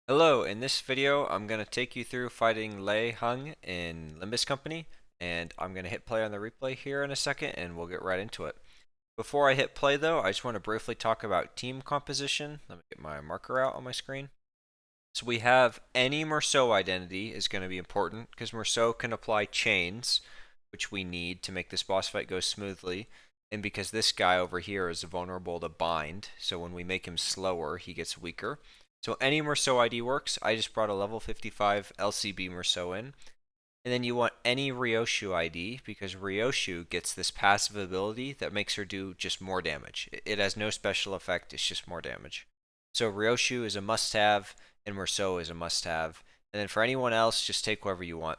Hello, in this video I'm going to take you through fighting Lei Heng in Limbus Company, and I'm going to hit play on the replay here in a second and we'll get right into it. Before I hit play though, I just want to briefly talk about team composition. Let me get my marker out on my screen. So we have any Merceau identity is going to be important because Merceau can apply chains, which we need to make this boss fight go smoothly, and because this guy over here is vulnerable to bind, so when we make him slower, he gets weaker. So any Merceau ID works. I just brought a level 55 LCB Merceau in. And then you want any Ryoshu ID because Ryoshu gets this passive ability that makes her do just more damage. It has no special effect, it's just more damage. So Ryoshu is a must-have and Merceau is a must-have. And then for anyone else, just take whoever you want.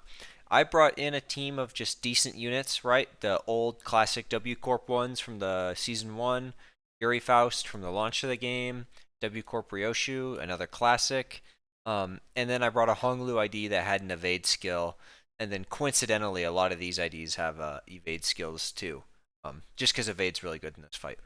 I brought in a team of just decent units, right? The old classic W Corp ones from the Season 1, Yuri Faust from the launch of the game, W Corp Ryoshu, another classic. And then I brought a Honglu ID that had an evade skill. And then coincidentally, a lot of these IDs have evade skills too. Just because evade's really good in this fight.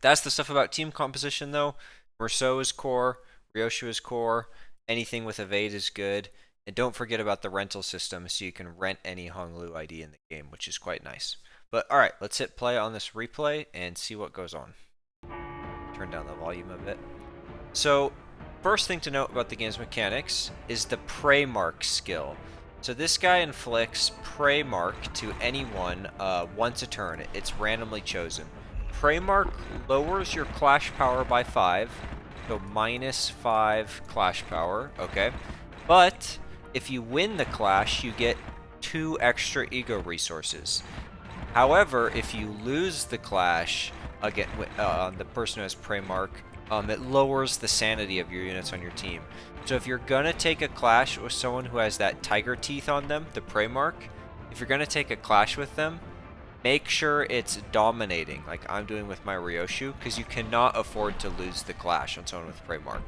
That's the stuff about team composition though. Merceau is core, Ryoshu is core, anything with evade is good. And don't forget about the rental system so you can rent any Honglu ID in the game, which is quite nice. But alright, let's hit play on this replay and see what goes on. Turn down the volume a bit. So, first thing to note about the game's mechanics is the Prey Mark skill. So this guy inflicts Prey Mark to anyone once a turn. It's randomly chosen. Prey Mark lowers your clash power by 5, so -5 clash power, okay? But if you win the clash, you get 2 extra ego resources. However, if you lose the clash, again, the person who has Prey Mark, it lowers the sanity of your units on your team. So if you're gonna take a clash with someone who has that tiger teeth on them, the Prey Mark, if you're gonna take a clash with them, make sure it's dominating, like I'm doing with my Ryoshu, because you cannot afford to lose the clash on someone with Prey Mark.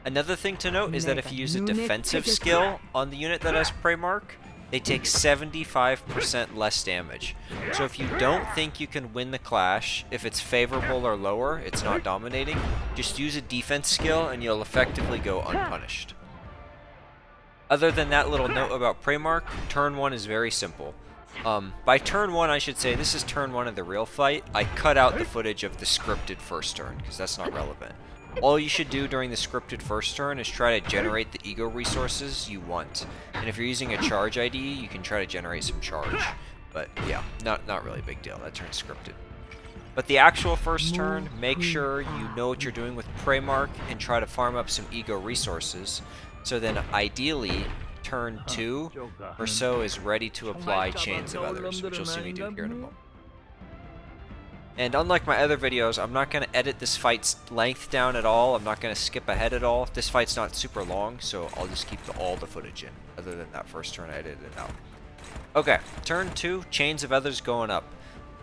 Another thing to note is that if you use a defensive skill on the unit that has Prey Mark, they take 75% less damage. So if you don't think you can win the clash, if it's favorable or lower, it's not dominating, just use a defense skill and you'll effectively go unpunished. Other than that little note about Prey Mark, turn 1 is very simple. By turn 1, I should say, this is turn 1 of the real fight. I cut out the footage of the scripted first turn, because that's not relevant. All you should do during the scripted first turn is try to generate the ego resources you want. And if you're using a charge ID, you can try to generate some charge. But yeah, not really a big deal. That turn's scripted. But the actual first turn, make sure you know what you're doing with Prey Mark and try to farm up some ego resources. So then ideally, turn 2, Merceau is ready to apply Chains of Others, which you'll see me do here in a moment. And unlike my other videos, I'm not going to edit this fight's length down at all. I'm not going to skip ahead at all. This fight's not super long, so I'll just keep all the footage in, other than that first turn I edited it out. Okay, turn 2, Chains of Others going up.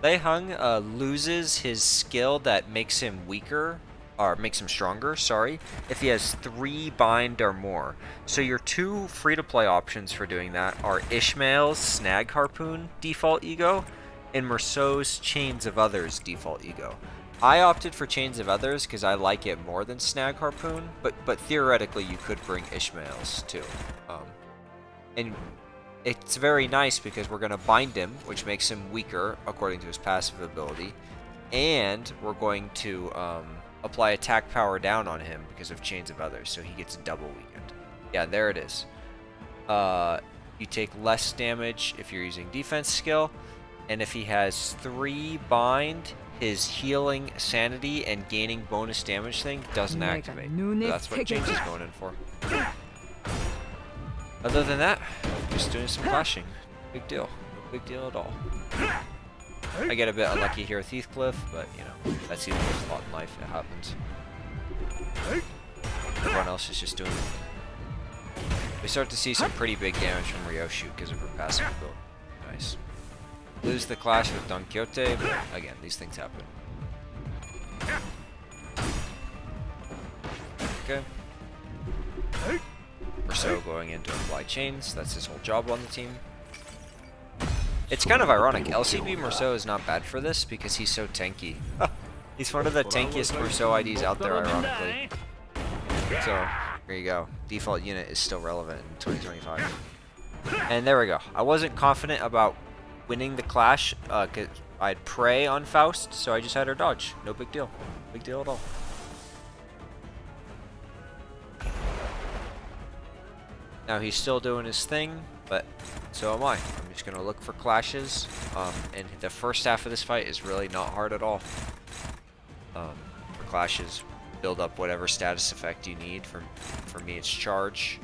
Lei Heng loses his skill that makes him weaker, or makes him stronger, sorry, if he has 3 bind or more. So your 2 free-to-play options for doing that are Ishmael's Snag Harpoon default ego, and Merceau's Chains of Others default ego. I opted for Chains of Others because I like it more than Snag Harpoon, but theoretically you could bring Ishmael's too. And it's very nice because we're going to bind him, which makes him weaker according to his passive ability, and we're going to apply attack power down on him because of Chains of Others, so he gets double weakened. Yeah, there it is. You take less damage if you're using defense skill, and if he has 3 bind, his healing sanity and gaining bonus damage thing doesn't activate. So that's what Chains is going in for. Other than that, just doing some clashing. Big deal. No big deal at all. I get a bit unlucky here with Heathcliff, but you know, that's even with a lot in life, it happens. Everyone else is just doing it. We start to see some pretty big damage from Ryoshu because of her passive ability. Nice. Lose the clash with Don Quixote, but again, these things happen. Okay. Merceau going in to apply chains, that's his whole job on the team. It's kind of ironic, LCB Merceau is not bad for this because he's so tanky. He's one of the tankiest Merceau IDs out there, ironically. So, There you go. Default unit is still relevant in 2025. And there we go. I wasn't confident about winning the clash because I had prey on Faust, so I just had her dodge. No big deal. Big deal at all. Now he's still doing his thing, but so am I. I'm just going to look for clashes. And the first half of this fight is really not hard at all. For clashes, build up whatever status effect you need. For me, it's charge.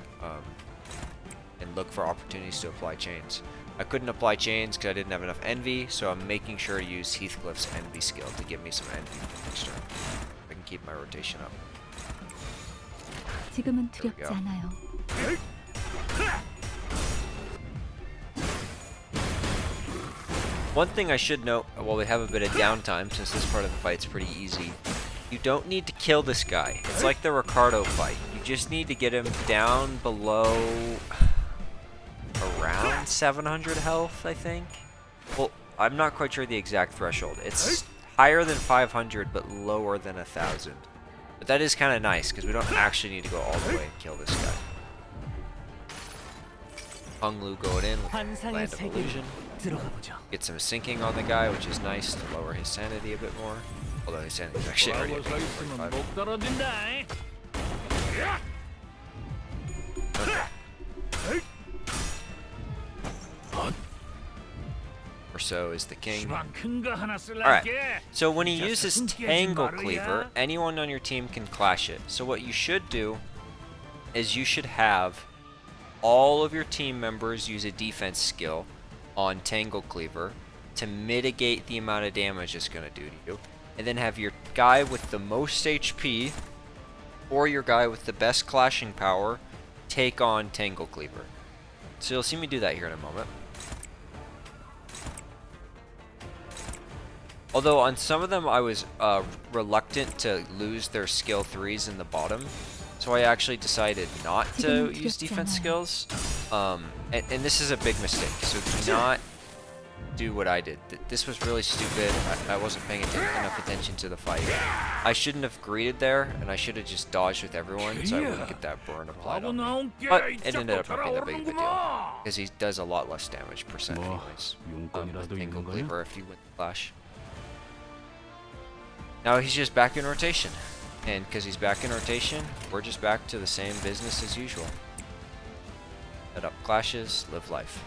And look for opportunities to apply chains. I couldn't apply chains because I didn't have enough envy, so I'm making sure to use Heathcliff's envy skill to give me some envy for next turn. I can keep my rotation up. 지금은 두렵지 않아요. One thing I should note, while we have a bit of downtime, since this part of the fight's pretty easy, you don't need to kill this guy. It's like the Ricardo fight. You just need to get him down below around 700 health, I think. Well, I'm not quite sure the exact threshold. It's higher than 500, but lower than 1,000. But that is kind of nice, because we don't actually need to go all the way and kill this guy. Hung Lu going in with Land of Illusion. Get some sinking on the guy, which is nice to lower his sanity a bit more. Although his sanity is actually already at 45. Okay. Or so is the king. Alright, so when he uses Tanglecleaver, anyone on your team can clash it. So what you should do is you should have all of your team members use a defense skill on Tanglecleaver to mitigate the amount of damage it's going to do to you. And then have your guy with the most HP or your guy with the best clashing power take on Tanglecleaver. So you'll see me do that here in a moment. Although on some of them I was reluctant to lose their skill 3s in the bottom. So I actually decided not to use defense skills. And this is a big mistake. So do not do what I did. This was really stupid. I wasn't paying enough attention to the fight. I shouldn't have greeted there, and I should have just dodged with everyone so I wouldn't get that burn applied on me. But it ended up not being that big of a deal, because he does a lot less damage percent anyways. With Tanglecleaver if you win the clash. Now he's just back in rotation. And because he's back in rotation, we're just back to the same business as usual. Set up clashes, live life.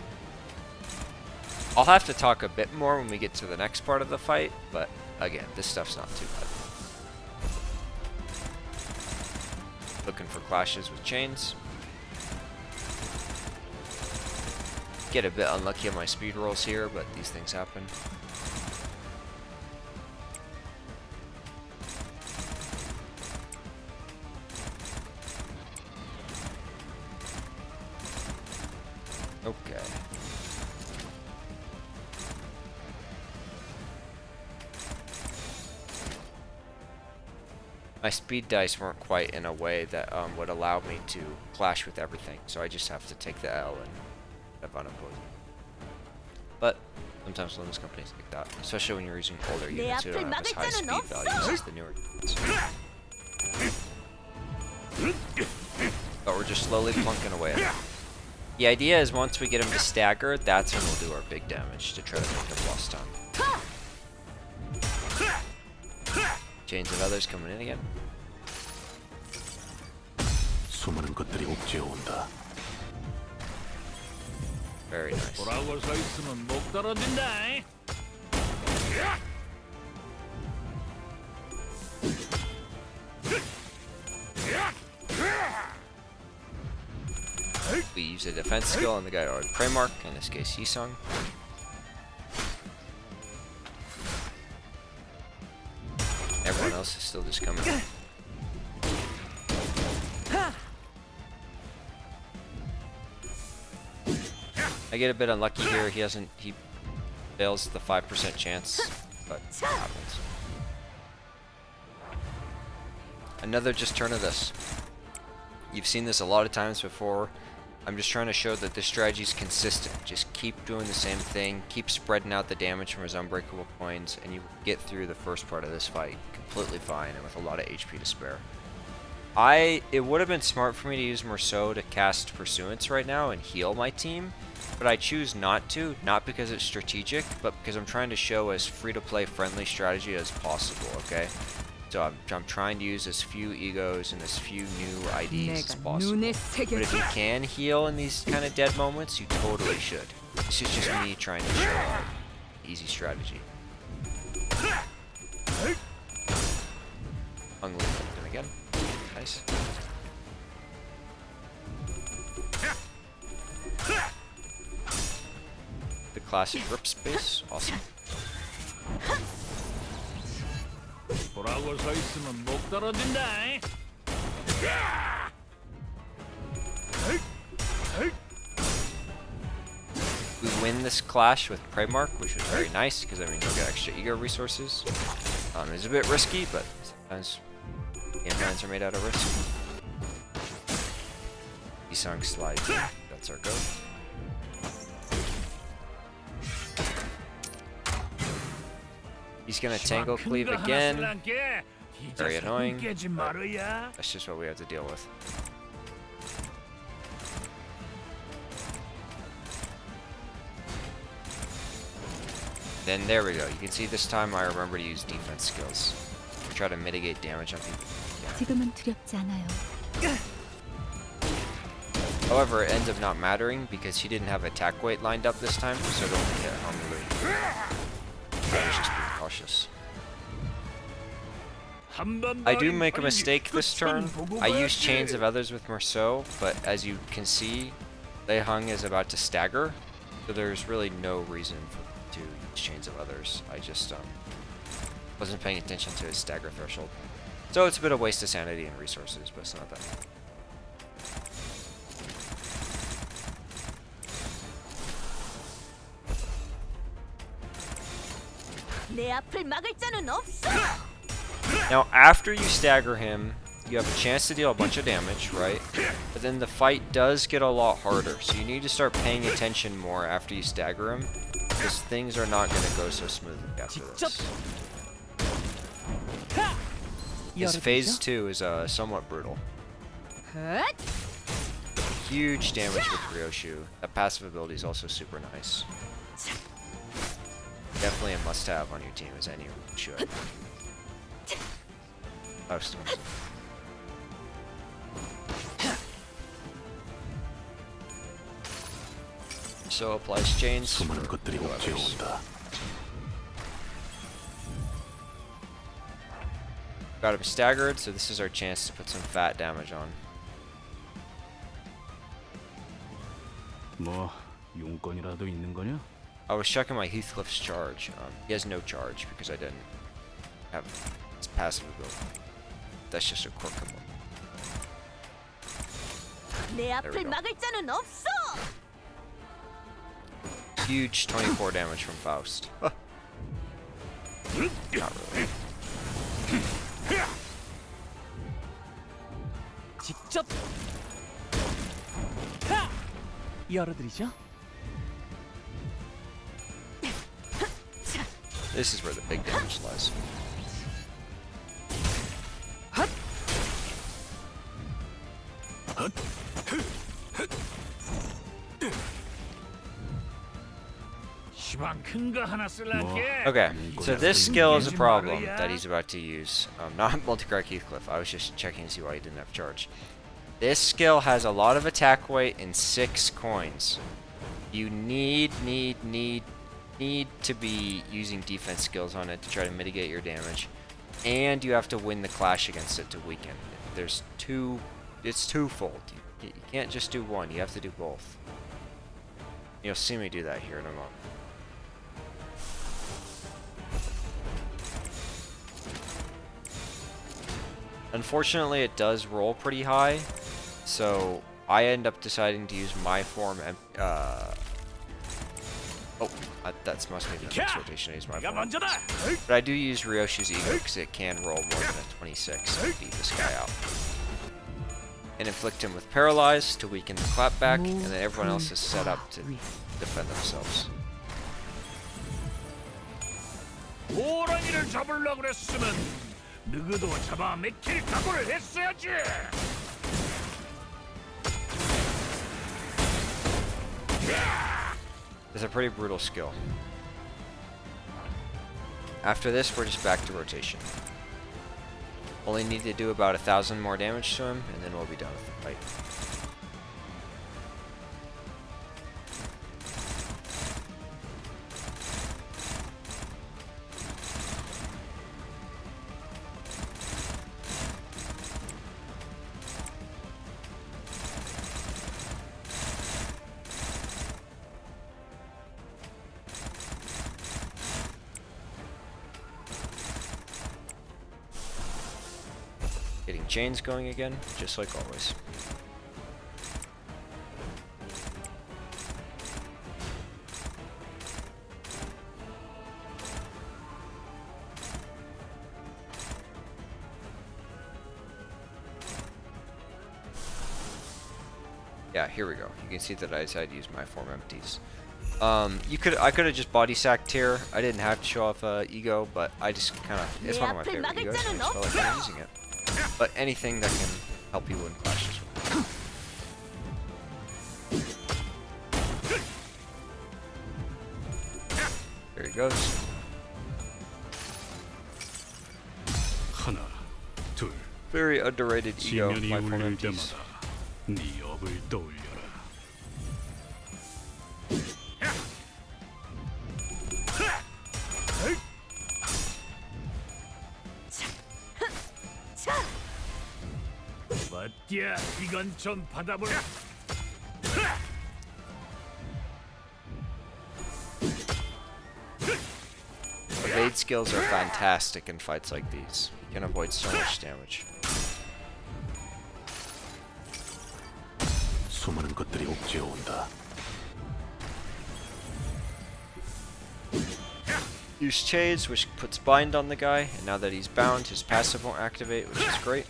I'll have to talk a bit more when we get to the next part of the fight, but again, this stuff's not too bad. Looking for clashes with chains. Get a bit unlucky on my speed rolls here, but these things happen. Okay. My speed dice weren't quite in a way that would allow me to clash with everything, so I just have to take the L and have unopposed. But sometimes Limbus Companies like that, especially when you're using older units who don't have as high speed values as the newer units. But we're just slowly plunking away at it. The idea is once we get him to stagger, that's when we'll do our big damage to try to make up lost time. Chains of others coming in again. Very nice. We use a defense skill on the guy or the prey mark, in this case Yisung. Everyone else is still just coming. I get a bit unlucky here. He fails the 5% chance, but it happens. Another just turn of this. You've seen this a lot of times before. I'm just trying to show that this strategy is consistent. Just keep doing the same thing, keep spreading out the damage from his unbreakable coins, and you get through the first part of this fight completely fine and with a lot of HP to spare. It would have been smart for me to use Merceau to cast Pursuance right now and heal my team, but I choose not to, not because it's strategic, but because I'm trying to show as free-to-play friendly strategy as possible, okay? So I'm trying to use as few egos and as few new IDs as possible. But if you can heal in these kind of dead moments, you totally should. This is just me trying to show easy strategy. Unlimited again. Nice. The classic rip space. Awesome. We win this clash with Primarch, which was very nice because that means we'll get extra ego resources. It's a bit risky, but sometimes game plans are made out of risk. Isang slide. That's our go. He's gonna Tanglecleaver again. Very annoying. That's just what we have to deal with. Then there we go. You can see this time I remember to use defense skills. We try to mitigate damage on people. Yeah. However, it ends up not mattering because he didn't have attack weight lined up this time, so it only hit Hungry. I was just being cautious. I do make a mistake this turn. I use Chains of Others with Merceau, but as you can see, Lei Heng is about to stagger, so there's really no reason to use Chains of Others. I just wasn't paying attention to his stagger threshold. So it's a bit of waste of sanity and resources, but it's not that bad. Now, after you stagger him, you have a chance to deal a bunch of damage, right? But then the fight does get a lot harder, so you need to start paying attention more after you stagger him, because things are not going to go so smoothly after this. His phase 2 is somewhat brutal. Huge damage with Ryoshu. That passive ability is also super nice. Definitely a must-have on your team, as anyone should. Oh, storms. So applies chains. Got him staggered, so this is our chance to put some fat damage on. I was checking my Heathcliff's charge. He has no charge because I didn't have his passive ability. That's just a quirk of him. There we go. Huge 24 damage from Faust. Not really. This is where the big damage lies. Okay, so this skill is a problem that he's about to use. Not multi-crack Heathcliff. I was just checking to see why he didn't have charge. This skill has a lot of attack weight and 6 coins. You need to be using defense skills on it to try to mitigate your damage, and you have to win the clash against it to weaken. There's two. It's twofold. You can't just do one. You have to do both. You'll see me do that here in a moment. Unfortunately, it does roll pretty high, so I end up deciding to use my form. That must be the next rotation. I use my form. But I do use Ryoshu's ego because it can roll more than a 26 to beat this guy out. And inflict him with Paralyze to weaken the clapback, and then everyone else is set up to defend themselves. 누구도 잡아 맥힐 각오를 했어야지. It's a pretty brutal skill. After this, we're just back to rotation. Only need to do about 1,000 more damage to him, and then we'll be done with the fight. Getting chains going again, just like always. Yeah, here we go. You can see that I decided to use my form empties. I could have just body sacked here. I didn't have to show off ego, but I just kind of, it's one of my favorite egos, so I just felt like kind of using it. But anything that can help you win clashes. There he goes. Very underrated ego, my form empties. 맞야, 이건 좀 받아볼. Evade skills are fantastic in fights like these. You can avoid so much damage. 수많은 것들이 옥죄어 온다. Use Chades, which puts bind on the guy, and now that he's bound, his passive won't activate, which is great.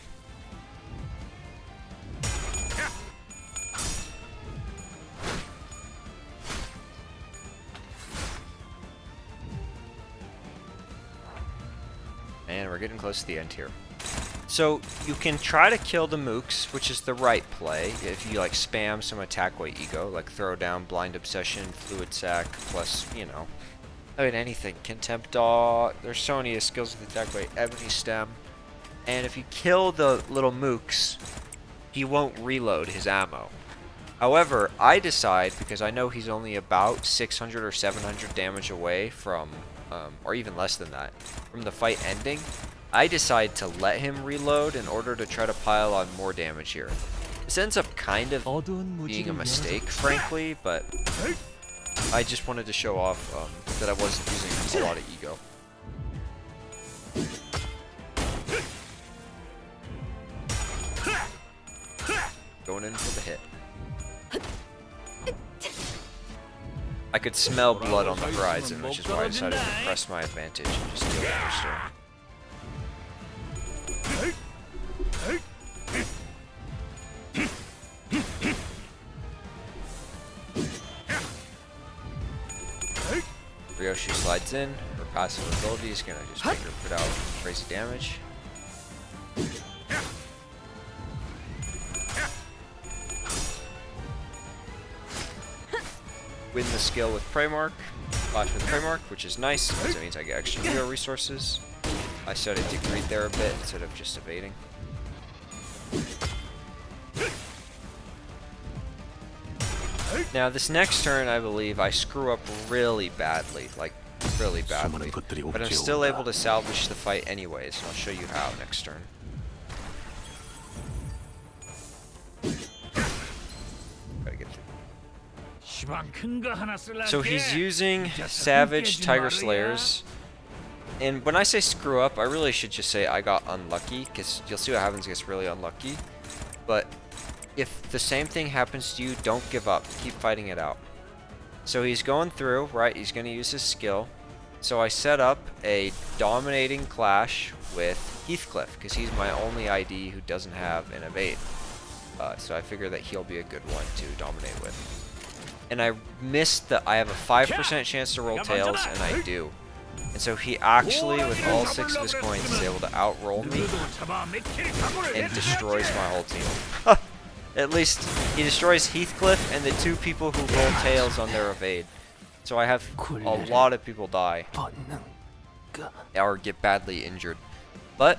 And we're getting close to the end here. So you can try to kill the mooks, which is the right play, if you like spam some attack weight ego, like throw down, blind obsession, fluid sac, plus, you know, I mean anything, contempt awe, there's so many skills with attack weight, ebony stem, and if you kill the little mooks, he won't reload his ammo. However, I decide, because I know he's only about 600 or 700 damage away from, or even less than that, from the fight ending, I decide to let him reload in order to try to pile on more damage here. This ends up kind of being a mistake, frankly, but I just wanted to show off that I wasn't using a lot of ego. Going in for the hit. I could smell blood on the horizon, which is why I decided to press my advantage and just deal damage to him. Ryoshi slides in. Her passive ability is gonna just make her put out crazy damage. Win the skill with Preymark, flash with Preymark, which is nice because it means I get extra hero resources. I started to greed there a bit instead of just evading. Now this next turn, I believe I screw up really badly, like really badly, but I'm still able to salvage the fight anyways, and I'll show you how next turn. Gotta get through. So he's using Savage Tiger Slayers, and when I say screw up, I really should just say I got unlucky, because you'll see what happens if it gets really unlucky. But if the same thing happens to you, don't give up. Keep fighting it out. So he's going through, right? He's going to use his skill. So I set up a dominating clash with Heathcliff, because he's my only ID who doesn't have an evade. So I figure that he'll be a good one to dominate with. And I missed the, I have a 5% chance to roll tails, and I do. And so he actually, with all 6 of his coins, is able to outroll me and destroys my whole team. At least he destroys Heathcliff and the 2 people who roll tails on their evade. So I have a lot of people die or get badly injured. But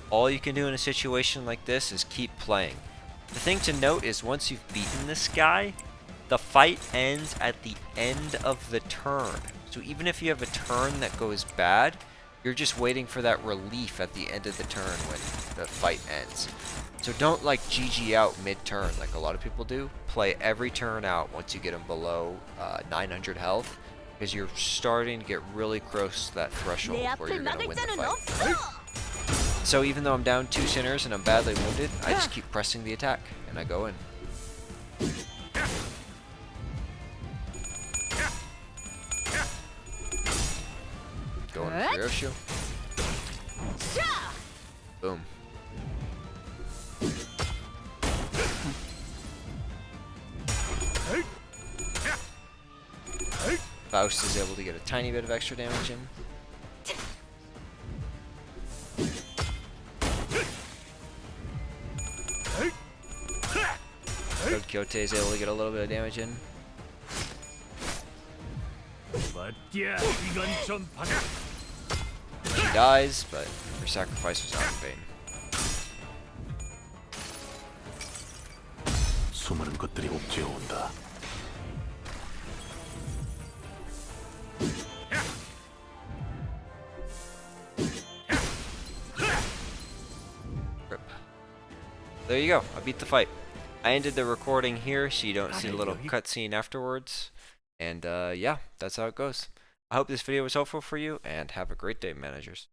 all you can do in a situation like this is keep playing. The thing to note is once you've beaten this guy, the fight ends at the end of the turn. So even if you have a turn that goes bad, you're just waiting for that relief at the end of the turn when the fight ends. So don't like GG out mid-turn like a lot of people do. Play every turn out once you get them below 900 health, because you're starting to get really close to that threshold where you're going to win the fight. So even though I'm down 2 sinners and I'm badly wounded, I just keep pressing the attack and I go in. Going for Yoshu. Boom. Faust is able to get a tiny bit of extra damage in. Good Kyote is able to get a little bit of damage in. 맞야 이건 좀 받아. She dies, but her sacrifice was not in vain. 수많은 것들이 옥죄어 온다. Rip. There you go. I beat the fight. I ended the recording here so you don't see a little cutscene afterwards. And yeah, that's how it goes. I hope this video was helpful for you, and have a great day, managers.